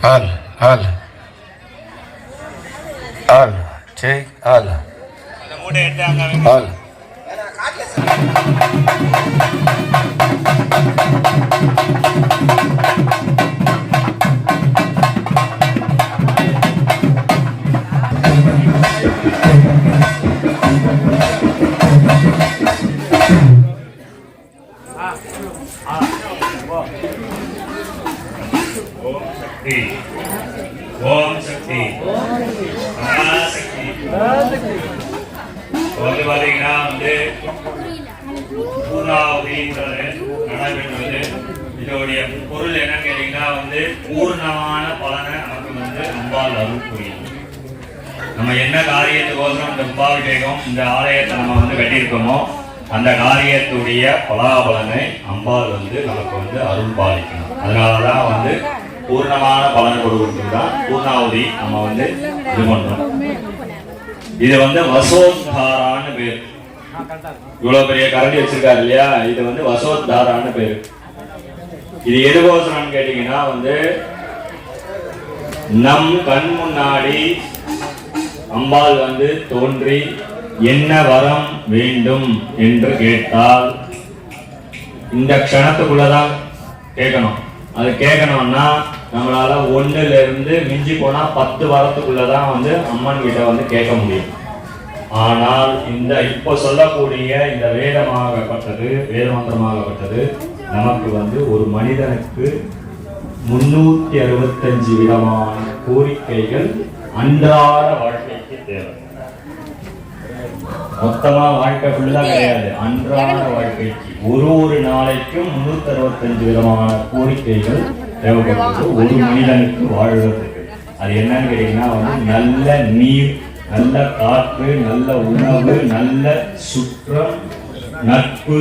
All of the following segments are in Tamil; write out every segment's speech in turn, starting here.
Al, al, al, take al, al. ஓம் சக்தி பராசக்தி. வந்து பார்த்தீங்கன்னா பூர்ணாவதின்றது நடைபெற்றது. இதோடைய பொருள் என்னன்னு கேட்டீங்கன்னா பூர்ணமான பலனை நமக்கு அம்பாள் அருள் புரியும். நம்ம என்ன காரியத்துக்கோசரம் இந்த உபாபிஷேகம் இந்த ஆலயத்தை நம்ம கட்டியிருக்கோமோ அந்த காரியத்துடைய பலாபலனை அம்பாள் நமக்கு அருள் பாலிக்கணும். அதனாலதான் பூர்ணமான பலனை கொடுக்கிறது தான் பூர்ணாவதி நம்ம இது பண்றோம். இது வசோத்தாரான்னு பேரு. இவ்வளவு பெரிய கரண்டி வச்சிருக்காரு இல்லையா, இது வசோத்தாரான்னு பேரு. இது எதுக்கோசரம் கேட்டீங்கன்னா நம் கண் முன்னாடி அம்பாள் தோன்றி என்ன வரம் வேண்டும் என்று கேட்டால் இந்த க்ஷணத்துக்குள்ளதான் கேட்கணும். அது கேட்கணும்னா நம்மளால 1ல இருந்து மிஞ்சி போனா 10 வாரத்துக்குள்ளதான் அம்மன் கிட்ட கேட்க முடியும். ஆனால் இந்த இப்ப சொல்லக்கூடிய இந்த வேதமாகப்பட்டது வேதமந்திரமாகப்பட்டது நமக்கு ஒரு மனிதனுக்கு 365 விதமான கோரிக்கைகள் அன்றாட வாழ்க்கைக்கு தேவை. மொத்தமா வாழ்க்கை ஃபுல்லா கிடையாது, அன்றாட வாழ்க்கைக்கு ஒரு நாளைக்கும் 365 விதமான கோரிக்கைகள் தேவைப்படுது ஒரு மனிதனுக்கு வாழ்வதற்கு. அது என்னன்னு கேட்டீங்கன்னா நல்ல நீர், நல்ல காற்று, நல்ல உணவு, நல்ல சுற்றம், நட்பு,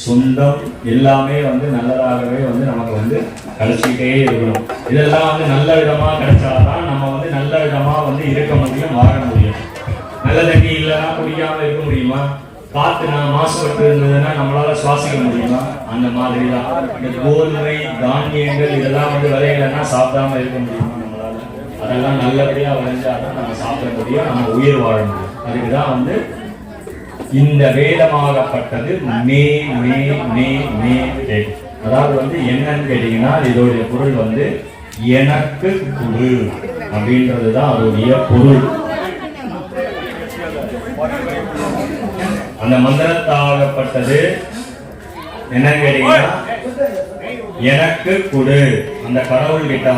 சொந்தம் எல்லாமே நல்லதாகவே நமக்கு கிடைச்சிக்கிட்டே இருக்கணும். இதெல்லாம் நல்ல விதமா கிடைச்சாதான் நம்ம நல்ல விதமா இருக்க முடியும், வாழ முடியும். நல்ல தண்ணி இல்லைன்னா குடிக்காம இருக்க முடியுமா? காத்து மாசுபட்டு இருந்ததுன்னா நம்மளால சுவாசிக்க முடியுமா? அந்த மாதிரி தான் இந்த கோதுமை தானியங்கள் இதெல்லாம் விளையலைன்னா சாப்பிடாம இருக்க முடியுமா நம்மளால? அதெல்லாம் நல்லபடியா விளைஞ்சாதான் நம்ம சாப்பிட முடியும், நம்ம உயிர் வாழ முடியும். அதுக்குதான் இந்த வேதமாகப்பட்டது மே மே மே மே. அதாவது என்னன்னு கேட்டீங்கன்னா இதோடைய பொருள் எனக்கு குடு அப்படின்றதுதான் அதோடைய பொருள். அந்த மந்திரத்தாகப்பட்டது என்னன்னு கேட்டீங்கன்னா எனக்கு கொடு, அந்த கடவுள் கிட்ட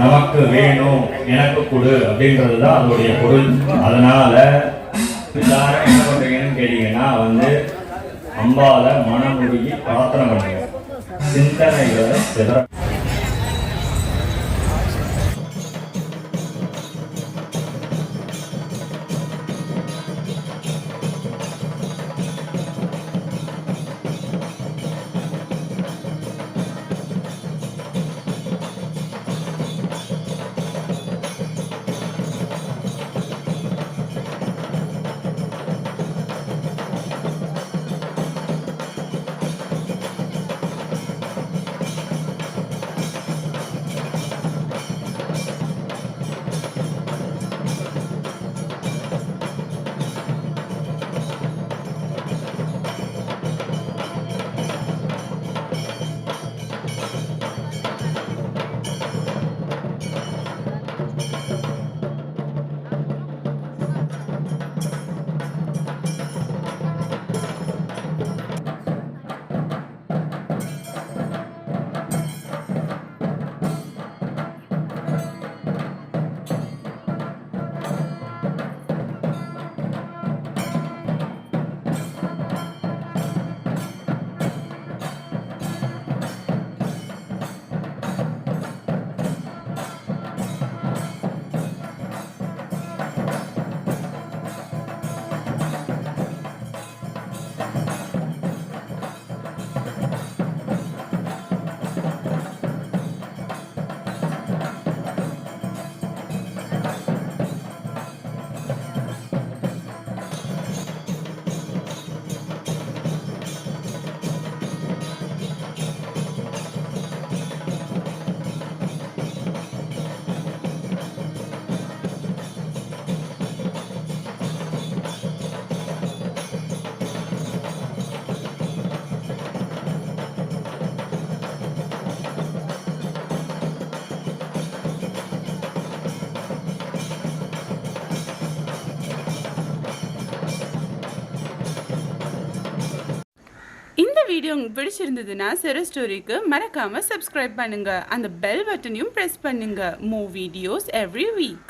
நமக்கு வேணும், எனக்கு கொடு அப்படின்றதுதான் அதோடைய பொருள். அதனால எல்லாரும் என்ன பண்றீங்கன்னு கேட்டீங்கன்னா அம்பால மனமுருகி பிரார்த்தனை பண்ணுங்க, சிந்தனைகளை சிதற. வீடியோ உங்களுக்கு பிடிச்சிருந்ததுன்னா சிறு ஸ்டோரிக்கு மறக்காம சப்ஸ்கிரைப் பண்ணுங்க, அந்த பெல் பட்டனையும் பிரஸ் பண்ணுங்க. Move videos every week.